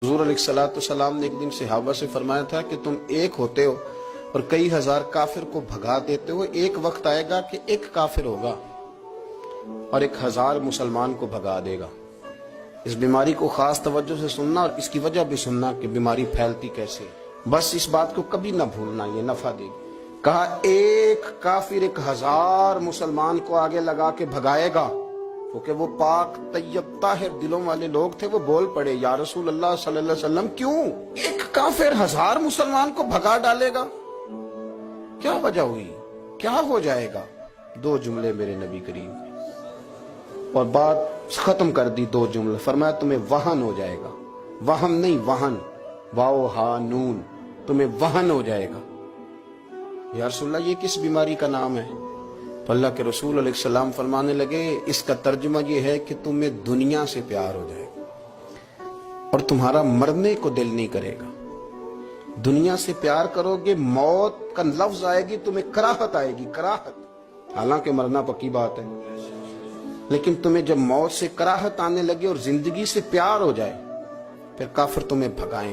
حضور علیہ السلام نے ایک دن صحابہ سے فرمایا تھا کہ تم ایک ہوتے ہو اور کئی ہزار کافر کو بھگا دیتے ہو، ایک وقت آئے گا کہ ایک کافر ہوگا اور 1000 مسلمان کو بھگا دے گا۔ اس بیماری کو خاص توجہ سے سننا اور اس کی وجہ بھی سننا کہ بیماری پھیلتی کیسے ہے، بس اس بات کو کبھی نہ بھولنا، یہ نفع دے گی۔ کہا ایک کافر 1000 مسلمان کو آگے لگا کے بھگائے گا، کیونکہ وہ پاک طیب طاہر دلوں والے لوگ تھے۔ وہ بول پڑے یا رسول اللہ صلی اللہ علیہ وسلم کیوں ایک کافر 1000 مسلمان کو بھگا ڈالے گا؟ کیا وجہ ہوئی، کیا ہو جائے گا؟ 2 جملے میرے نبی کریم نے اور بات ختم کر دی۔ 2 جملے فرمایا تمہیں وہن ہو جائے گا، وہم نہیں وہن، واو ہا نون، تمہیں وہن ہو جائے گا۔ یا رسول اللہ یہ کس بیماری کا نام ہے؟ تو اللہ کے رسول علیہ السلام فرمانے لگے اس کا ترجمہ یہ ہے کہ تمہیں دنیا سے پیار ہو جائے گا اور تمہارا مرنے کو دل نہیں کرے گا۔ دنیا سے پیار کرو گے، موت کا لفظ آئے گی تمہیں کراہت آئے گی، کراہت، حالانکہ مرنا پکی بات ہے، لیکن تمہیں جب موت سے کراہت آنے لگے اور زندگی سے پیار ہو جائے پھر کافر تمہیں بھگائیں۔